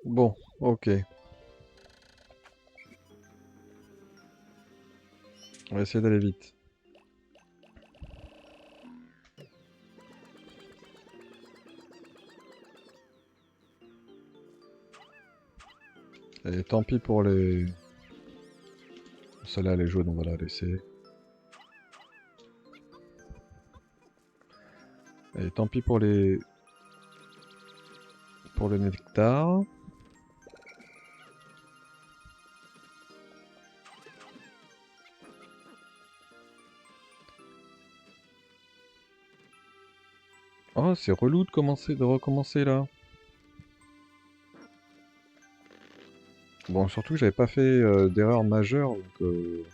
Bon, ok. On va essayer d'aller vite. Et tant pis pour les... Celle-là, elle est jaune, on va la laisser. Et tant pis pour les... Pour le nectar. Oh, c'est relou de commencer, de recommencer là. Bon, surtout que j'avais pas fait d'erreur majeure, donc je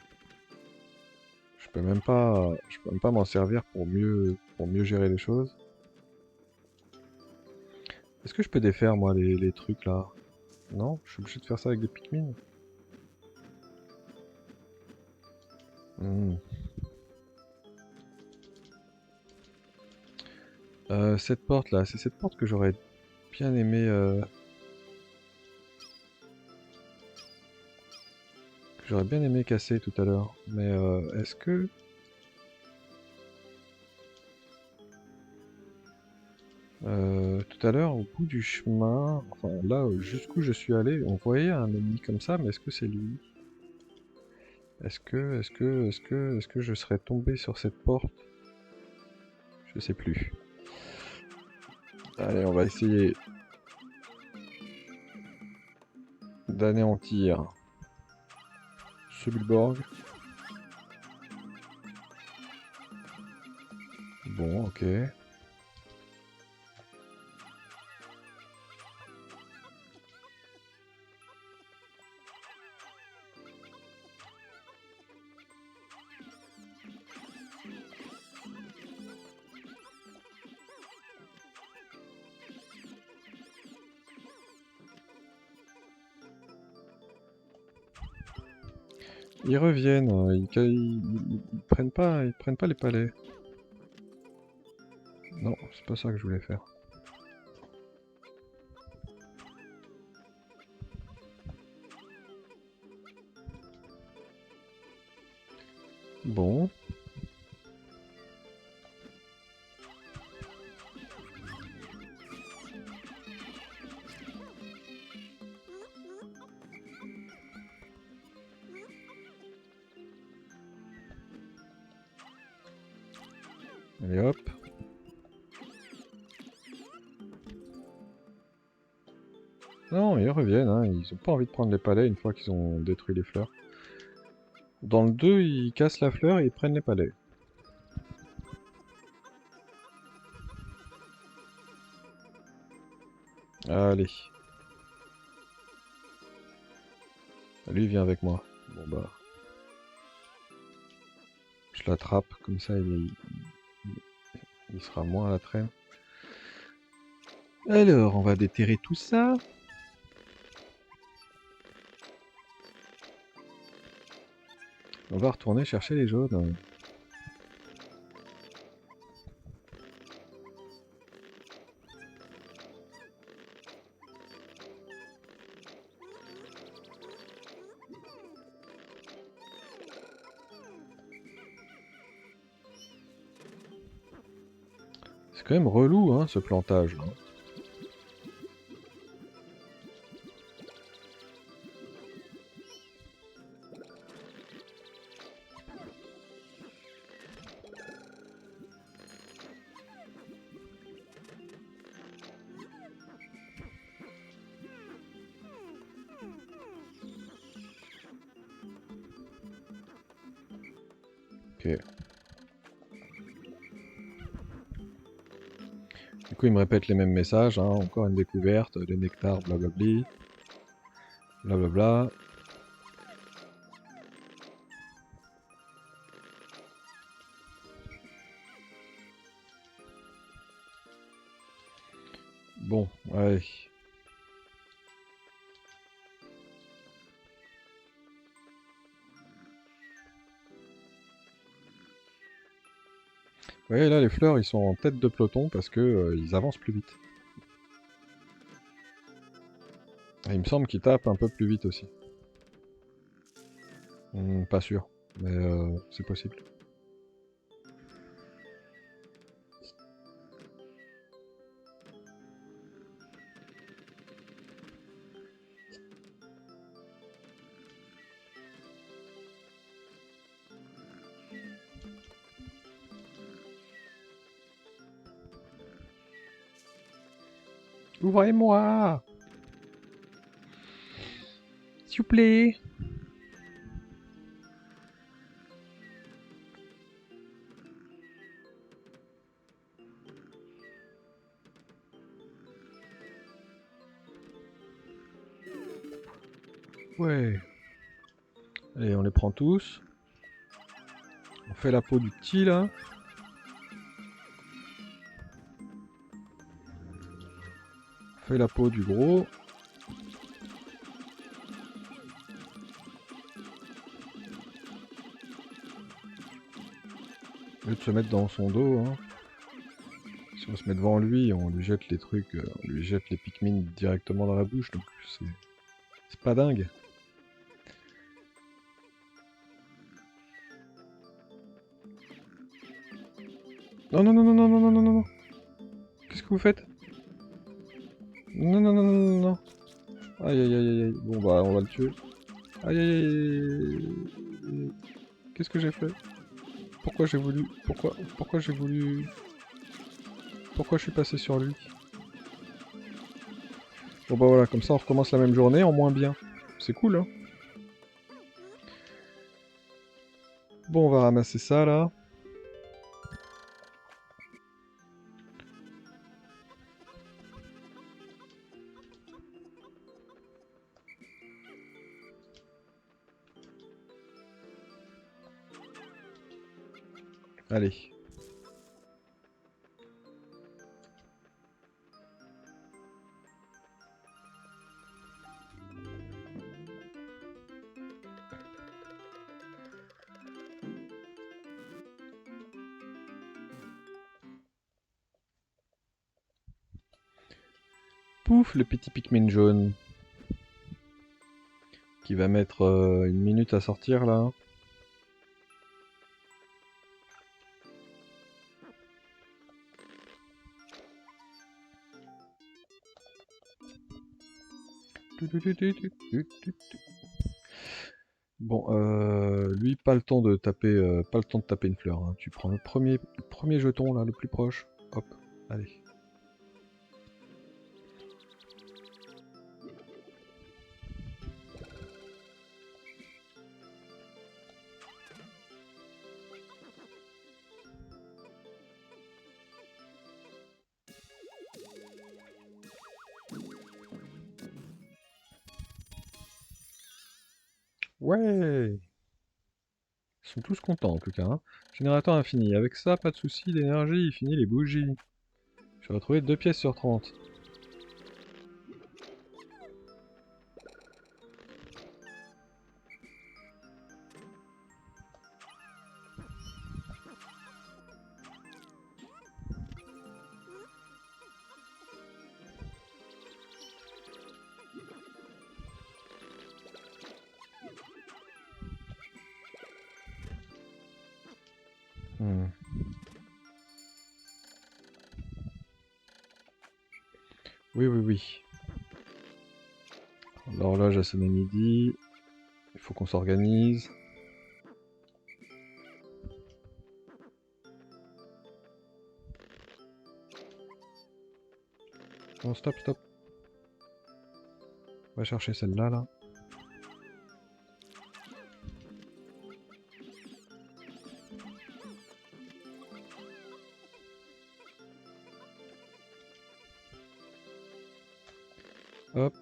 peux même pas m'en servir pour mieux gérer les choses. Est-ce que je peux défaire moi les trucs là? Non, je suis obligé de faire ça avec des Pikmin. Hmm. Cette porte là, c'est cette porte que j'aurais bien aimé, casser tout à l'heure. Mais est-ce que tout à l'heure, au bout du chemin, enfin là jusqu'où je suis allé, on voyait un ennemi comme ça, mais est-ce que c'est lui? Est-ce que je serais tombé sur cette porte? Je sais plus. Allez, on va essayer d'anéantir ce Bulborg. Bon, ok. Ils reviennent, ils prennent pas les palais. Non, c'est pas ça que je voulais faire. Bon. Allez hop. Non, ils reviennent, hein. Ils ont pas envie de prendre les palais une fois qu'ils ont détruit les fleurs. Dans le 2, ils cassent la fleur et ils prennent les palais. Allez. Lui, il vient avec moi. Bon bah, je l'attrape, comme ça il sera moins à la traîne. Alors, on va déterrer tout ça. On va retourner chercher les jaunes. C'est quand même relou, hein, ce plantage, hein. Ok. Du coup, il me répète les mêmes messages, hein. Encore une découverte, les nectars, blablabli. Blablabla. Bon, allez. Vous voyez, là, les fleurs, ils sont en tête de peloton parce que ils avancent plus vite. Et il me semble qu'il tape un peu plus vite aussi. Pas sûr, mais c'est possible. Ouvrez-moi! S'il vous plaît! Ouais. Allez, on les prend tous. On fait la peau du petit là. On fait la peau du gros. Au lieu de se mettre dans son dos, hein. Si on se met devant lui, on lui jette les trucs, on lui jette les Pikmin directement dans la bouche, donc c'est pas dingue. Non, non, non, non, non, non, non, non, non, non. Qu'est-ce que vous faites? Non, non, non, non, non, non. Aïe, aïe, aïe, aïe. Bon, bah, on va le tuer. Aïe, aïe, aïe. Qu'est-ce que j'ai fait? Pourquoi j'ai voulu... Pourquoi j'ai voulu... Pourquoi je suis passé sur lui? Bon, bah voilà, comme ça on recommence la même journée en moins bien. C'est cool, hein? Bon, on va ramasser ça, là. Allez. Pouf, le petit Pikmin jaune. Qui va mettre 1 minute à sortir, là. Bon, lui, pas le temps de taper, une fleur, hein. Tu prends le premier jeton, là, le plus proche. Hop, allez. Ouais! Ils sont tous contents, en tout cas, hein. Générateur infini. Avec ça, pas de souci, l'énergie, il finit les bougies. J'ai retrouvé 2 pièces sur 30. Hmm. Oui, oui, oui. L'horloge a sonné midi. Il faut qu'on s'organise. Oh, stop, stop. On va chercher celle-là, là. Hop.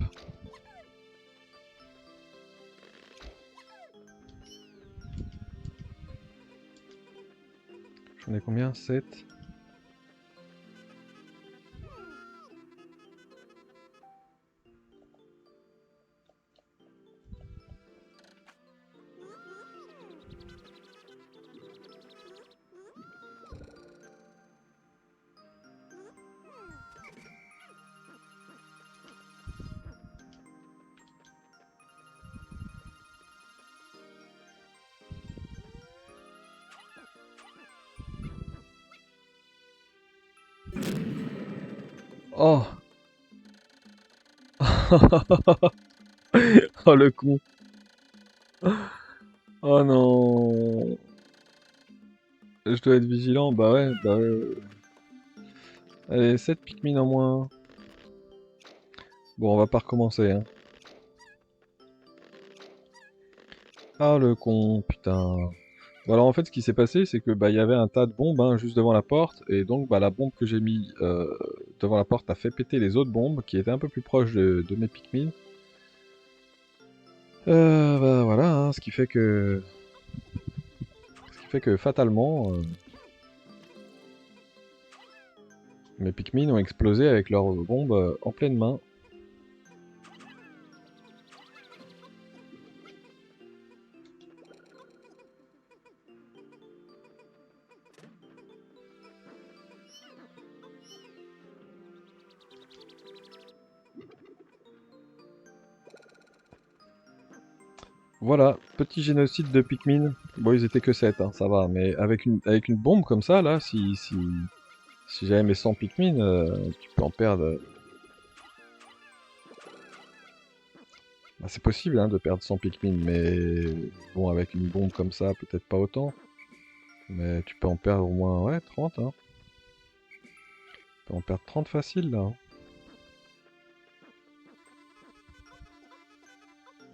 J'en ai combien? 7. Oh. Oh le con. Oh non. Je dois être vigilant. Bah ouais, bah ouais. Allez, 7 Pikmin en moins. Bon, on va pas recommencer, hein. Ah le con, putain. Bon alors en fait ce qui s'est passé c'est que bah il y avait un tas de bombes hein, juste devant la porte et donc bah la bombe que j'ai mis devant la porte a fait péter les autres bombes qui étaient un peu plus proches de mes Pikmin. Bah voilà, hein, ce qui fait que fatalement mes Pikmin ont explosé avec leurs bombes en pleine main. Voilà, petit génocide de Pikmin. Bon ils étaient que 7, hein, ça va, mais avec une bombe comme ça là, si j'avais mes 100 Pikmin, tu peux en perdre. Bah, c'est possible hein, de perdre 100 Pikmin, mais bon, avec une bombe comme ça, peut-être pas autant. Mais tu peux en perdre au moins, ouais, 30, hein. Tu peux en perdre 30 facile, là, hein.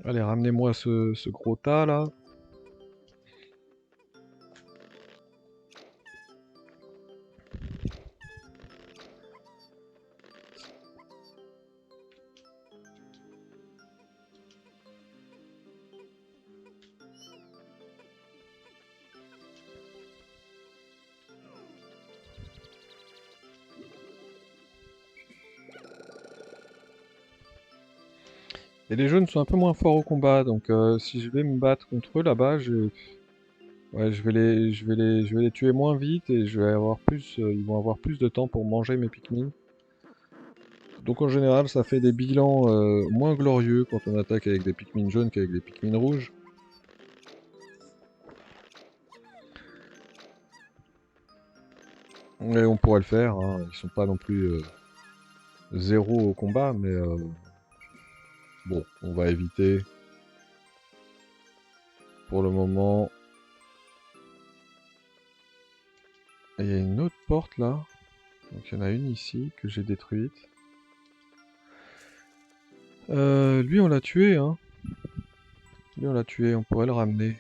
Allez, ramenez-moi ce gros tas, là. Et les jaunes sont un peu moins forts au combat, donc si je vais me battre contre eux, là-bas, ouais, je vais les tuer moins vite et je vais avoir plus, ils vont avoir plus de temps pour manger mes Pikmin. Donc en général, ça fait des bilans moins glorieux quand on attaque avec des Pikmin jaunes qu'avec des Pikmin rouges. Mais on pourrait le faire, hein. Ils sont pas non plus zéro au combat, mais bon, on va éviter pour le moment. Et il y a une autre porte là, donc il y en a une ici que j'ai détruite. Lui on l'a tué, hein. Lui on l'a tué, on pourrait le ramener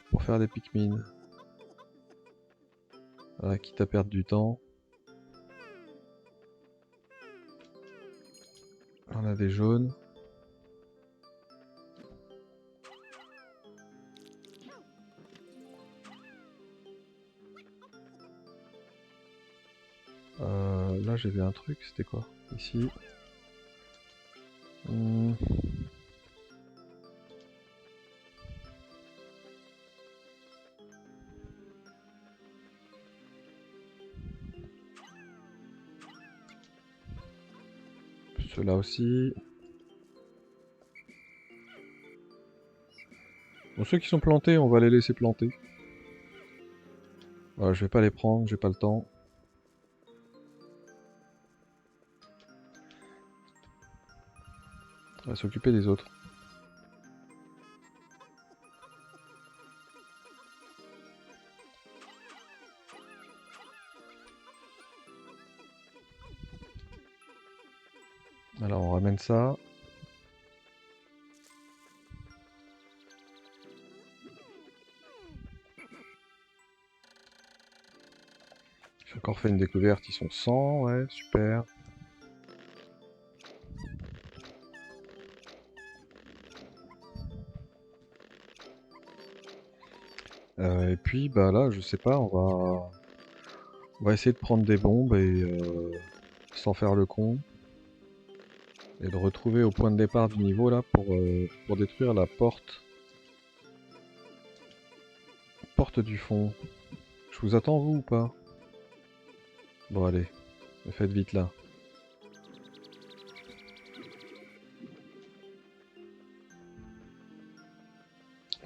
pour faire des Pikmin. Voilà, quitte à perdre du temps. On a des jaunes. Là j'ai vu un truc, c'était quoi? Ici. Hmm. Ceux-là aussi. Bon, ceux qui sont plantés, on va les laisser planter. Voilà, je vais pas les prendre, j'ai pas le temps. On va s'occuper des autres. Alors on ramène ça. J'ai encore fait une découverte, ils sont 100, ouais, super. Et puis bah là, je sais pas, on va essayer de prendre des bombes et sans faire le con. Et de retrouver au point de départ du niveau là pour détruire la porte. Porte du fond. Je vous attends vous ou pas? Bon allez, faites vite là.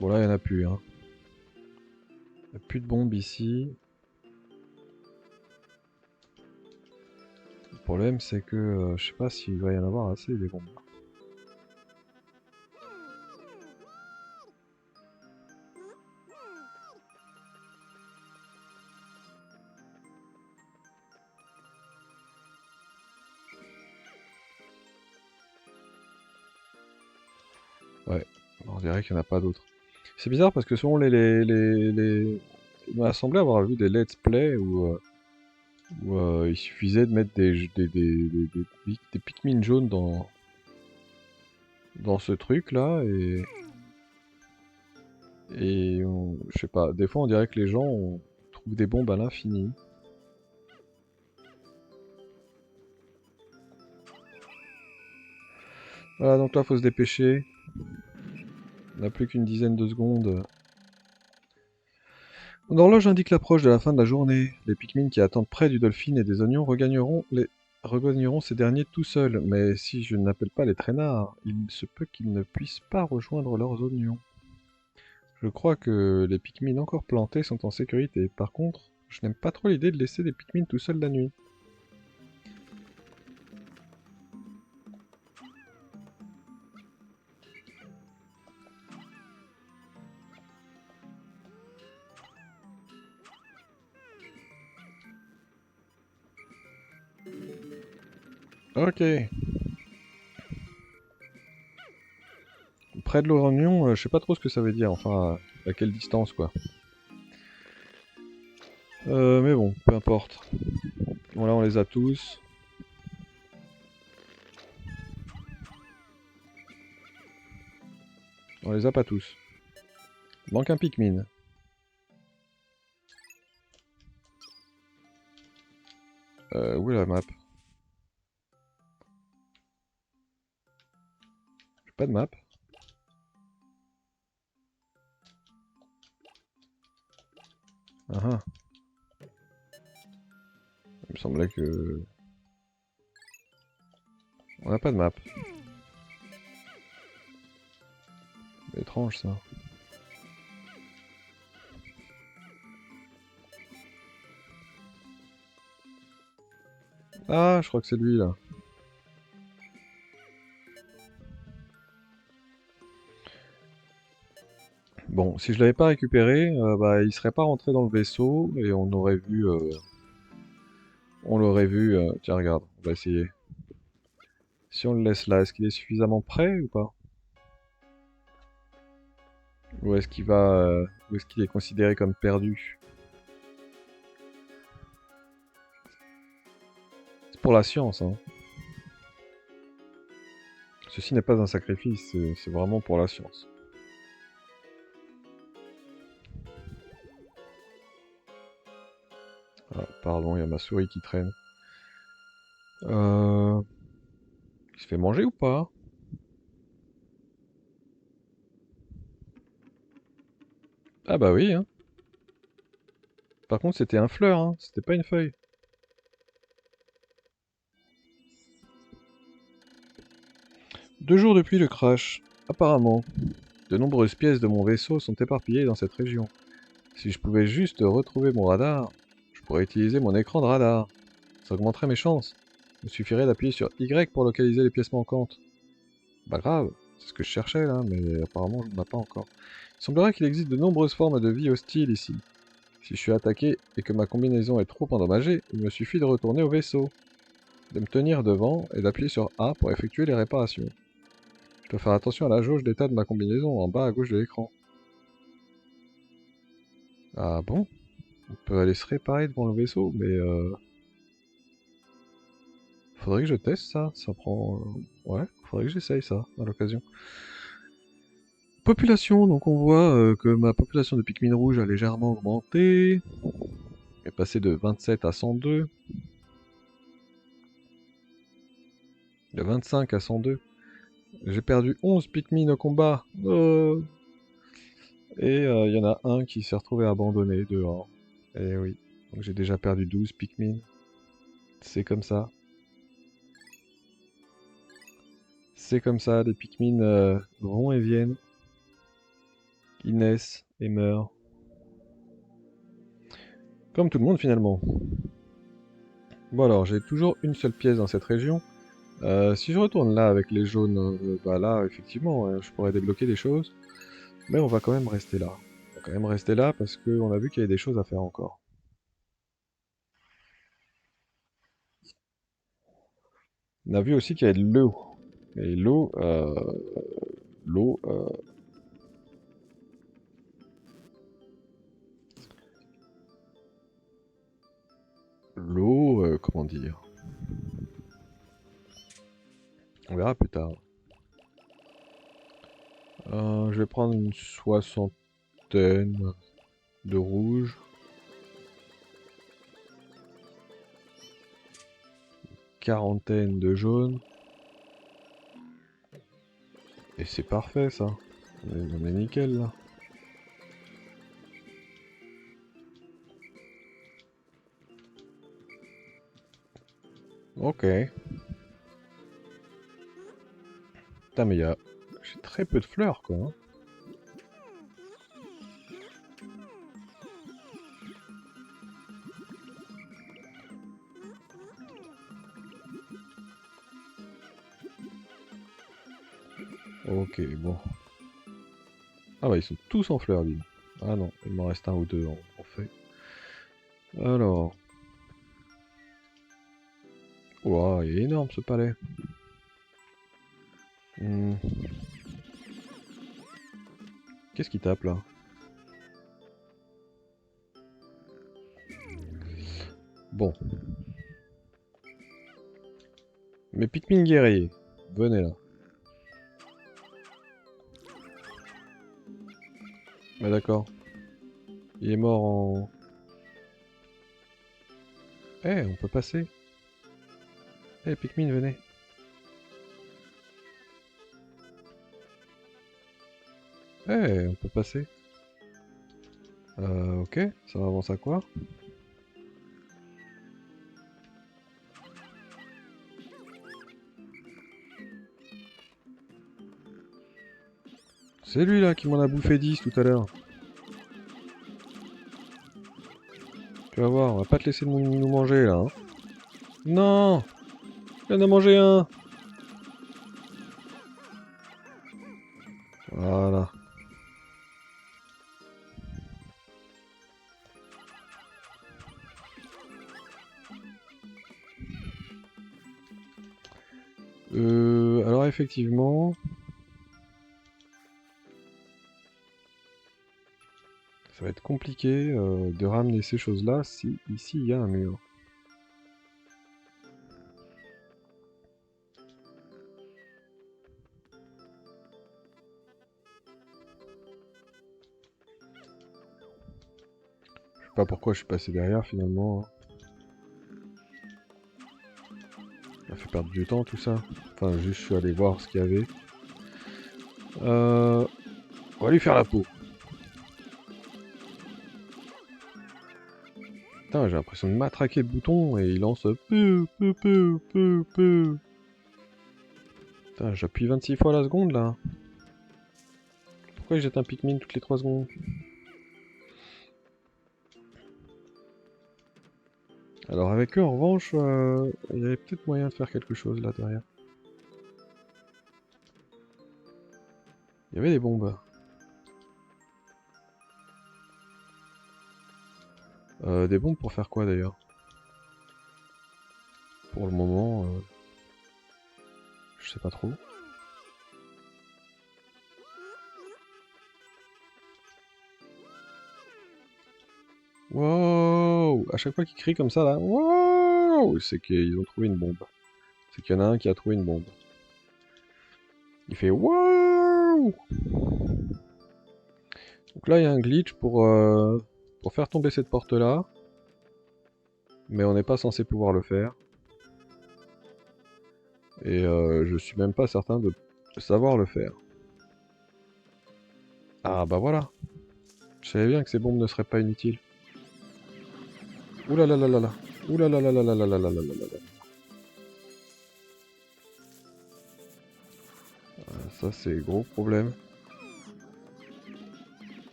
Bon là il n'y en a plus hein. Il n'y a plus de bombes ici. Le problème, c'est que je sais pas s'il va y en avoir assez des bombes. Ouais, on dirait qu'il n'y en a pas d'autres. C'est bizarre parce que selon il m'a semblé avoir vu des let's play où il suffisait de mettre des Pikmin jaunes dans ce truc là je sais pas, des fois on dirait que les gens trouvent des bombes à l'infini. Voilà, donc là faut se dépêcher. On n'a plus qu'une dizaine de secondes. Mon horloge indique l'approche de la fin de la journée. Les Pikmin qui attendent près du Dolphin et des oignons regagneront ces derniers tout seuls. Mais si je n'appelle pas les traînards, il se peut qu'ils ne puissent pas rejoindre leurs oignons. Je crois que les Pikmin encore plantés sont en sécurité. Par contre, je n'aime pas trop l'idée de laisser des Pikmin tout seuls la nuit. Ok. Près de l'oignon, je sais pas trop ce que ça veut dire. Enfin, à quelle distance, quoi. Mais bon, peu importe. Voilà, on les a tous. On les a pas tous. Il manque un Pikmin. Où est la map? J'ai pas de map. Ah ah. Il me semblait que... On n'a pas de map. Étrange ça. Ah, je crois que c'est lui là. Bon, si je l'avais pas récupéré, bah, il serait pas rentré dans le vaisseau et on aurait vu... on l'aurait vu... Tiens, regarde, on va essayer. Si on le laisse là, est-ce qu'il est suffisamment prêt ou pas? Ou est-ce qu'il va... ou est-ce qu'il est considéré comme perdu? C'est pour la science, hein. Ceci n'est pas un sacrifice, c'est vraiment pour la science. Ah, pardon, il y a ma souris qui traîne. Il se fait manger ou pas? Ah bah oui, hein. Par contre, c'était un fleur, hein. C'était pas une feuille. 2 jours depuis le crash. Apparemment, de nombreuses pièces de mon vaisseau sont éparpillées dans cette région. Si je pouvais juste retrouver mon radar, je pourrais utiliser mon écran de radar. Ça augmenterait mes chances. Il me suffirait d'appuyer sur Y pour localiser les pièces manquantes. Pas grave, c'est ce que je cherchais là, mais apparemment je n'en ai pas encore. Il semblerait qu'il existe de nombreuses formes de vie hostiles ici. Si je suis attaqué et que ma combinaison est trop endommagée, il me suffit de retourner au vaisseau, de me tenir devant et d'appuyer sur A pour effectuer les réparations. Je dois faire attention à la jauge d'état de ma combinaison en bas à gauche de l'écran. Ah bon? On peut aller se réparer devant le vaisseau, mais faudrait que je teste ça, ça prend... Ouais, faudrait que j'essaye ça, à l'occasion. Population, donc on voit que ma population de Pikmin rouge a légèrement augmenté. Elle est passée de 27 à 102. De 25 à 102. J'ai perdu 11 Pikmin au combat. Et il y en a un qui s'est retrouvé abandonné dehors. Et oui, donc j'ai déjà perdu 12 Pikmin. C'est comme ça. C'est comme ça, les Pikmin vont et viennent. Ils naissent et meurent. Comme tout le monde finalement. Bon alors, j'ai toujours une seule pièce dans cette région. Si je retourne là avec les jaunes, bah là, effectivement, je pourrais débloquer des choses. Mais on va quand même rester là. On va quand même rester là parce qu'on a vu qu'il y avait des choses à faire encore. On a vu aussi qu'il y avait de l'eau. Et l'eau, comment dire? On verra plus tard. Je vais prendre une soixantaine de rouge. Quarantaine de jaune. Et c'est parfait ça. On est nickel là. Ok. Putain mais j'ai très peu de fleurs quoi, hein. Ok, bon. Ah bah ils sont tous en fleurs, dis. Ah non, il m'en reste un ou deux en fait. Alors. Ouah, il est énorme ce palais. Hmm. Qu'est-ce qui tape là? Bon. Mes Pikmin guerriers, venez là. Ah d'accord. Il est mort en... Eh, on peut passer. Eh, Pikmin, venez. Eh, on peut passer. Ok, ça avance à quoi? C'est lui là qui m'en a bouffé 10 tout à l'heure. Tu vas voir, on va pas te laisser nous manger là, hein. Non! Il en a mangé un! Voilà. Alors effectivement... Ça va être compliqué de ramener ces choses-là si ici il y a un mur. Je sais pas pourquoi je suis passé derrière finalement, hein. Ça fait perdre du temps tout ça. Enfin, juste je suis allé voir ce qu'il y avait. On va lui faire la peau. Putain, j'ai l'impression de matraquer le bouton et il lance peu, peu, peu, peu, peu. Putain, j'appuie 26 fois la seconde là. Pourquoi il jette un Pikmin toutes les 3 secondes? Alors avec eux en revanche, il y avait peut-être moyen de faire quelque chose là derrière. Il y avait des bombes. Des bombes pour faire quoi d'ailleurs? Pour le moment, je sais pas trop. Wow! À chaque fois qu'il crie comme ça là, wow! C'est qu'ils ont trouvé une bombe. C'est qu'il y en a un qui a trouvé une bombe. Il fait wow! Donc là, il y a un glitch pour faire tomber cette porte-là. Mais on n'est pas censé pouvoir le faire. Et je suis même pas certain de savoir le faire. Ah bah voilà. Je savais bien que ces bombes ne seraient pas inutiles. Ouh là là là là là. Ouh là là là là là là là là là là là. Ça c'est gros problème.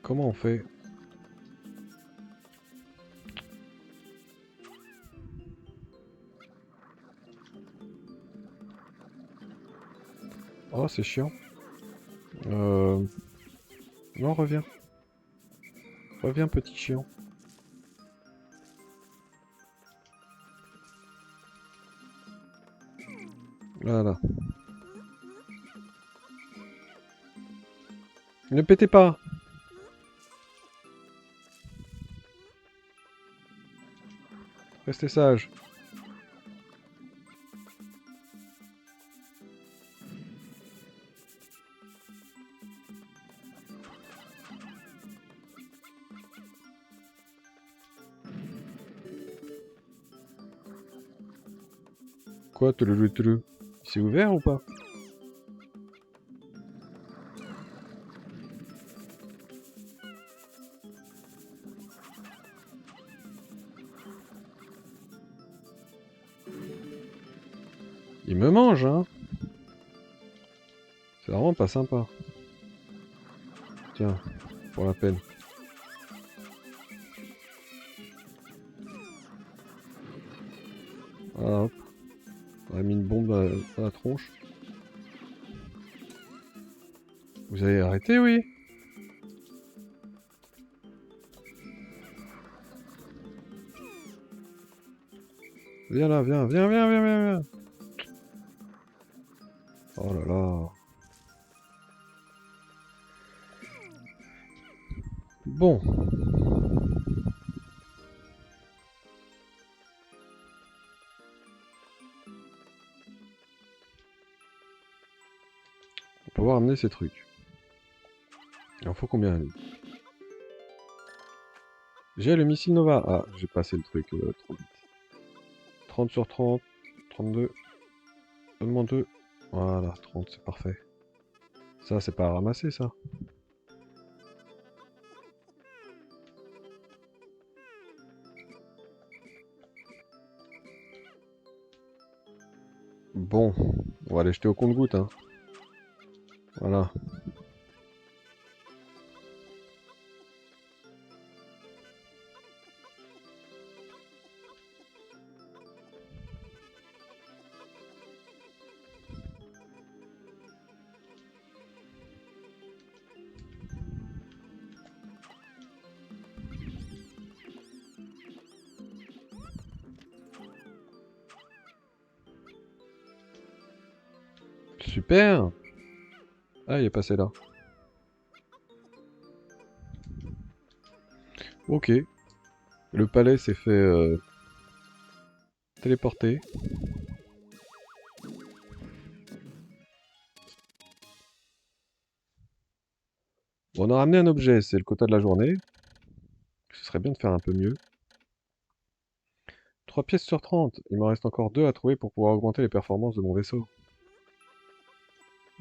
Comment on fait? Oh, c'est chiant. Non, reviens. Reviens, petit chiant. Voilà. Ne pétez pas! Restez sage. Quoi, touloulou? C'est ouvert ou pas? Il me mange, hein? C'est vraiment pas sympa. Tiens, pour la peine. Voilà, hop. On a mis une bombe dans la tronche. Vous avez arrêté, oui? Viens là, viens, viens, viens, viens, viens, viens. Oh là là. Bon. On va pouvoir amener ces trucs. Il en faut combien, lui? J'ai le missile Nova. Ah, j'ai passé le truc trop vite. 30 sur 30. 32. Donne-moi 2. Voilà, 30, c'est parfait. Ça, c'est pas à ramasser, ça. Bon, on va aller jeter au compte-gouttes, hein. Voilà. Super! Ah, il est passé là. Ok. Le palais s'est fait téléporter. Bon, on a ramené un objet, c'est le quota de la journée. Ce serait bien de faire un peu mieux. 3 pièces sur 30. Il m'en reste encore 2 à trouver pour pouvoir augmenter les performances de mon vaisseau.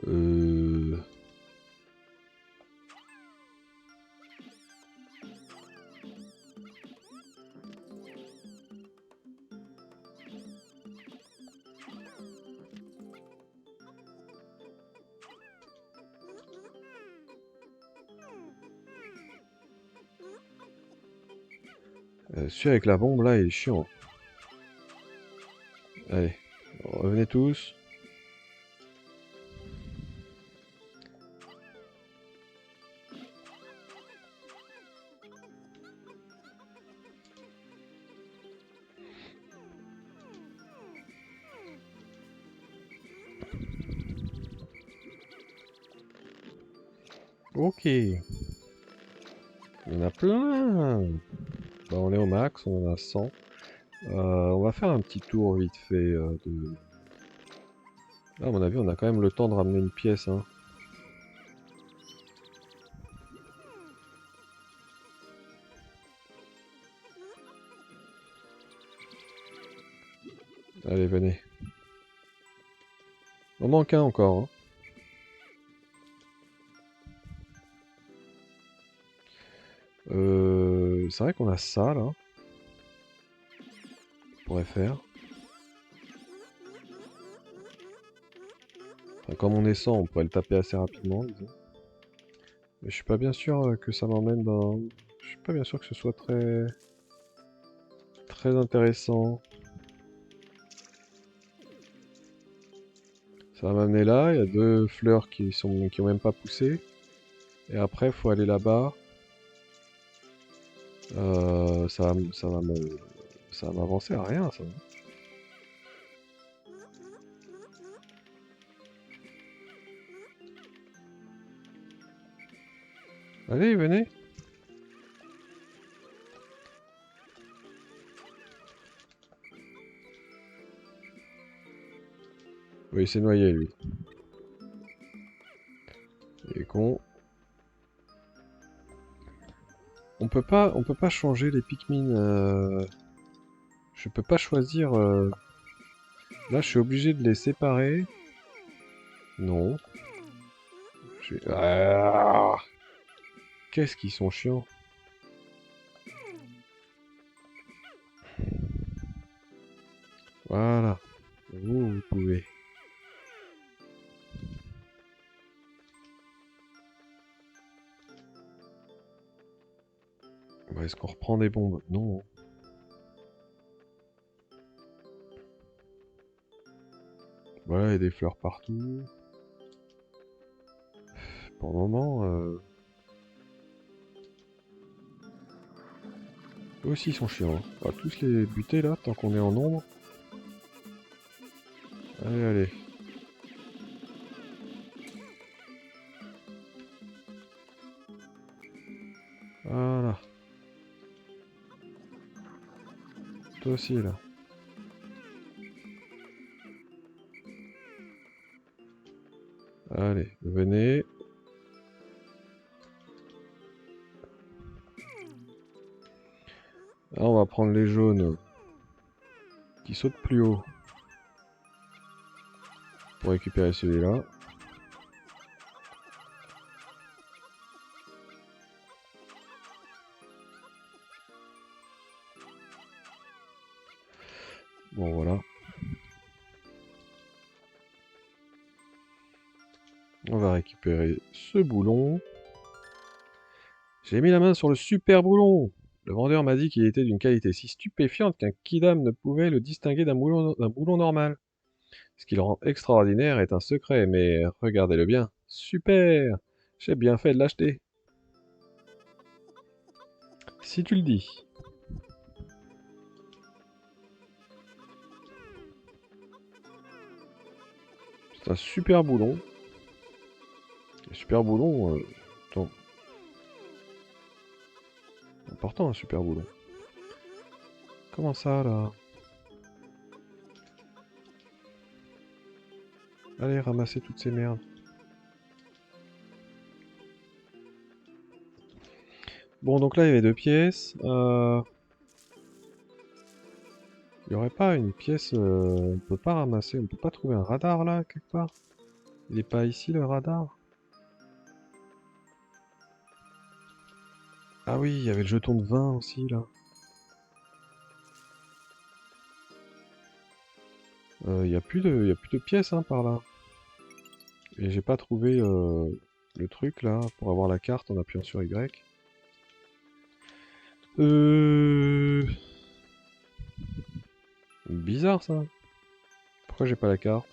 Euh... celui avec la bombe là, il est chiant. Allez, revenez tous. Ok. Il y en a plein. Bah, on est au max, on en a 100. On va faire un petit tour vite fait de... Là, à mon avis, on a quand même le temps de ramener une pièce, hein. Allez, venez. On manque un encore, hein. C'est vrai qu'on a ça, là. On pourrait faire. Enfin, comme on est 100, on pourrait le taper assez rapidement, disons. Mais je suis pas bien sûr que ça m'emmène dans... Je suis pas bien sûr que ce soit très... très intéressant. Ça va m'amener là, il y a deux fleurs qui ont même pas poussé. Et après, faut aller là-bas. Ça va m'avancer à rien, ça. Allez, venez. Oui, il s'est noyé, lui. Il est con. On peut pas changer les Pikmin. Je peux pas choisir. Là, je suis obligé de les séparer. Non. Ah, qu'est-ce qu'ils sont chiants. Voilà. Vous pouvez. Bon, est-ce qu'on reprend des bombes? Non. Voilà, il y a des fleurs partout. Pour le moment, eux aussi ils sont chiants, hein. On va tous les buter là, tant qu'on est en nombre. Allez, allez. Voilà. Toi aussi là. Allez, venez. Là, on va prendre les jaunes qui sautent plus haut pour récupérer celui-là. Bon, voilà. On va récupérer ce boulon. J'ai mis la main sur le super boulon. Le vendeur m'a dit qu'il était d'une qualité si stupéfiante qu'un kidam ne pouvait le distinguer d'un boulon normal. Ce qui le rend extraordinaire est un secret, mais regardez-le bien. Super! J'ai bien fait de l'acheter. Si tu le dis. C'est un super boulon. Un super boulon, attends. Important un super boulon. Comment ça là? Allez, ramasser toutes ces merdes. Bon, donc là, il y avait deux pièces. Il n'y aurait pas une pièce... on peut pas ramasser, on peut pas trouver un radar là, quelque part? Il est pas ici le radar? Ah oui, il y avait le jeton de vin aussi là. Il y a plus de pièces hein, par là. Et j'ai pas trouvé le truc là pour avoir la carte en appuyant sur Y. Euh... Bizarre ça. Pourquoi j'ai pas la carte?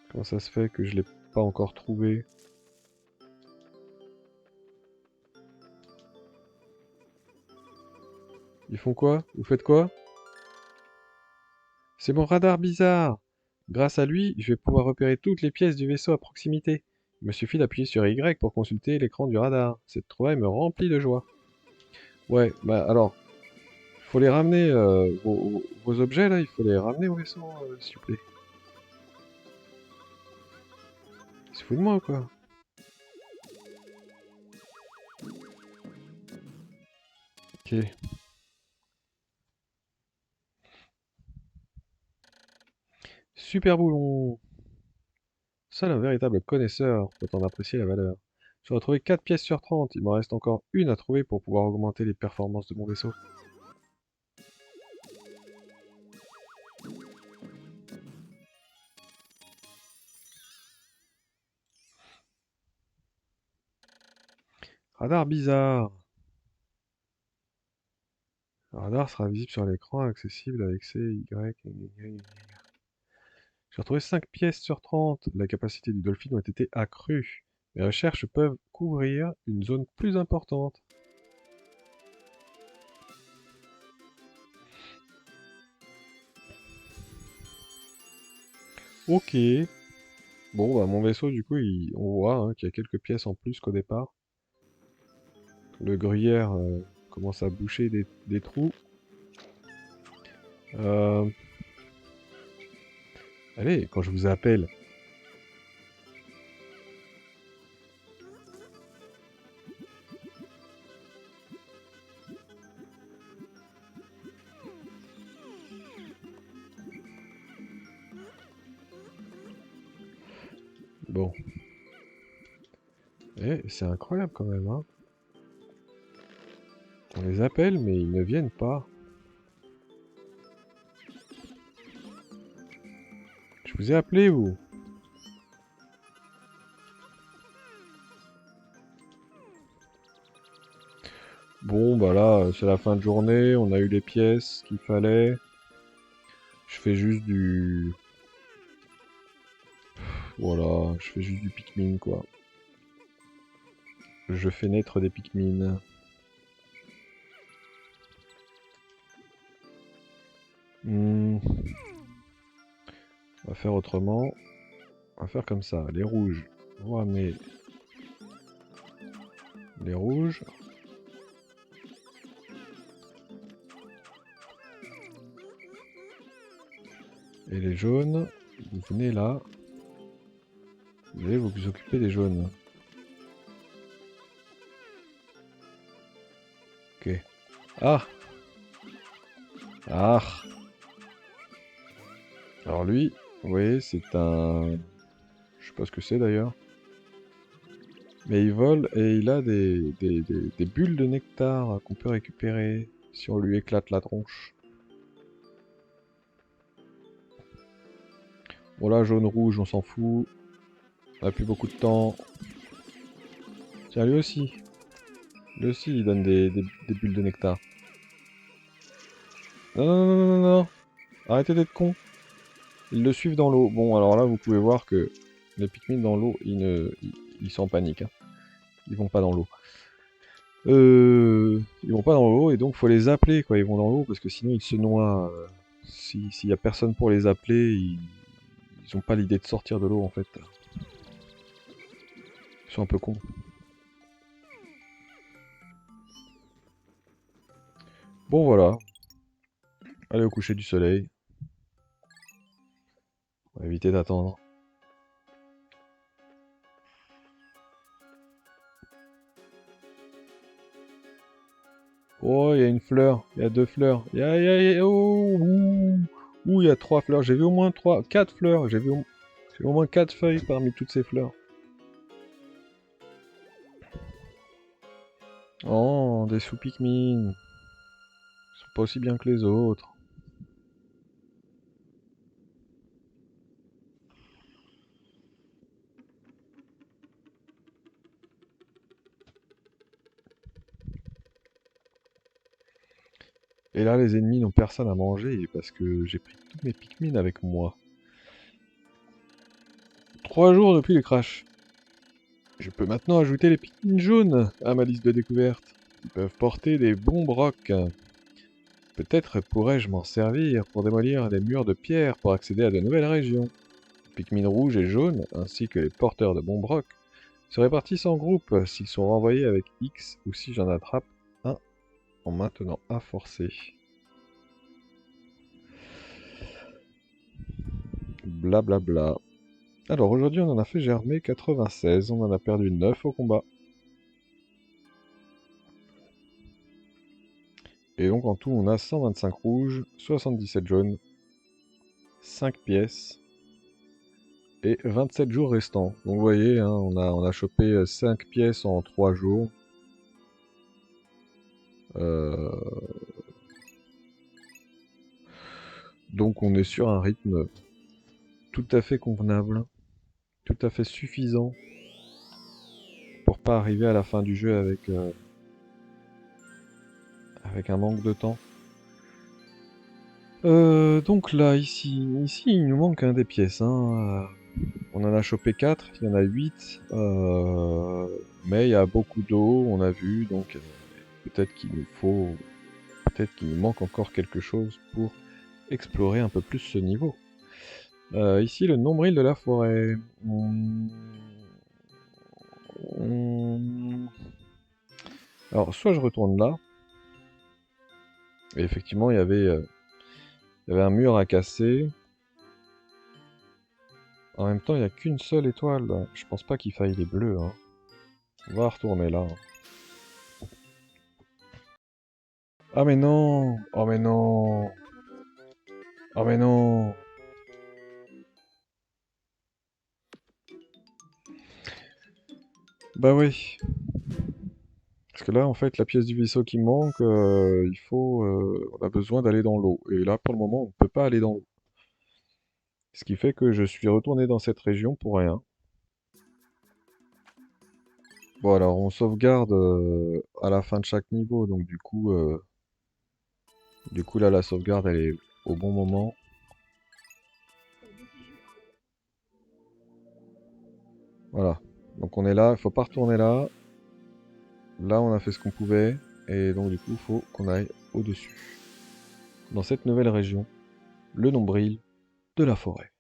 Comment ça se fait que je l'ai pas encore trouvé? Ils font quoi? Vous faites quoi? C'est mon radar bizarre! Grâce à lui, je vais pouvoir repérer toutes les pièces du vaisseau à proximité. Il me suffit d'appuyer sur Y pour consulter l'écran du radar. Cette trouvaille me remplit de joie. Ouais, bah alors, faut les ramener, vos objets là, il faut les ramener au vaisseau, s'il vous plaît. C'est fou de moi ou quoi? Ok. Super boulon! Seul un véritable connaisseur peut en apprécier la valeur. J'ai retrouvé 4 pièces sur 30. Il m'en reste encore une à trouver pour pouvoir augmenter les performances de mon vaisseau. Radar bizarre. Le radar sera visible sur l'écran, accessible avec C, Y. J'ai retrouvé 5 pièces sur 30. La capacité du dolphin a été accrue. Mes recherches peuvent couvrir une zone plus importante. Ok. Bon, bah mon vaisseau, du coup, on voit hein, qu'il y a quelques pièces en plus qu'au départ. Le gruyère commence à boucher des trous. Euh, Allez, quand je vous appelle. Bon. Eh, c'est incroyable quand même, hein. On les appelle, mais ils ne viennent pas. Je vous ai appelé, vous. Bon, bah là, c'est la fin de journée, on a eu les pièces qu'il fallait. Je fais juste du... Voilà, je fais juste du Pikmin, quoi. Je fais naître des Pikmin. Hmm, on va faire autrement. On va faire comme ça. Les rouges. On va ramener les rouges. Et les jaunes, vous venez là. Vous allez vous occuper des jaunes. Ok. Ah! Ah! Alors lui, vous voyez, c'est un... Je sais pas ce que c'est d'ailleurs. Mais il vole et il a des bulles de nectar qu'on peut récupérer si on lui éclate la tronche. Bon là, jaune-rouge, on s'en fout. On a plus beaucoup de temps. Tiens, lui aussi. Lui aussi, il donne des bulles de nectar. Non, non, non, non, non, non. Arrêtez d'être con. Ils le suivent dans l'eau. Bon, alors là, vous pouvez voir que les Pikmin dans l'eau, ils sont en panique, hein. Ils vont pas dans l'eau. Ils vont pas dans l'eau et donc faut les appeler quand ils vont dans l'eau parce que sinon ils se noient. S'il y a personne pour les appeler, ils ont pas l'idée de sortir de l'eau en fait. Ils sont un peu cons. Bon voilà, allez au coucher du soleil. On va éviter d'attendre. Oh, il y a une fleur, il y a deux fleurs. Oh, ouh, il y a trois fleurs. J'ai vu au moins quatre fleurs. J'ai vu au moins quatre feuilles parmi toutes ces fleurs. Oh, des sous-Pikmin. Ils sont pas aussi bien que les autres. Et là, les ennemis n'ont personne à manger parce que j'ai pris tous mes Pikmin avec moi. 3 jours depuis le crash. Je peux maintenant ajouter les Pikmin jaunes à ma liste de découvertes. Ils peuvent porter des bombes rocs. Peut-être pourrais-je m'en servir pour démolir les murs de pierre pour accéder à de nouvelles régions. Les Pikmin rouges et jaunes, ainsi que les porteurs de bombes rocs, se répartissent en groupes s'ils sont renvoyés avec X ou si j'en attrape un en maintenant A forcé. Blablabla. Bla bla. Alors aujourd'hui on en a fait germer 96, on en a perdu 9 au combat. Et donc en tout on a 125 rouges, 77 jaunes, 5 pièces et 27 jours restants. Donc vous voyez, hein, on a chopé 5 pièces en 3 jours. Donc on est sur un rythme tout à fait convenable, tout à fait suffisant pour pas arriver à la fin du jeu avec un manque de temps. Donc là, ici, il nous manque des pièces, hein. On en a chopé 4, il y en a 8. Mais il y a beaucoup d'eau, on a vu, donc peut-être qu'il nous faut... Peut-être qu'il nous manque encore quelque chose pour explorer un peu plus ce niveau. Ici, le nombril de la forêt. Alors, soit je retourne là, et effectivement, il y avait un mur à casser. En même temps, il n'y a qu'une seule étoile. Je pense pas qu'il faille les bleus, hein. On va retourner là. Ah mais non! Oh mais non! Oh mais non! Bah oui. Parce que là, en fait, la pièce du vaisseau qui manque, on a besoin d'aller dans l'eau. Et là, pour le moment, on ne peut pas aller dans l'eau. Ce qui fait que je suis retourné dans cette région pour rien. Bon, alors, on sauvegarde à la fin de chaque niveau. Donc, du coup là, la sauvegarde, elle est au bon moment. Voilà. Donc, on est là. Il faut pas retourner là. Là, on a fait ce qu'on pouvait. Et donc, du coup, il faut qu'on aille au-dessus. Dans cette nouvelle région, le nombril de la forêt.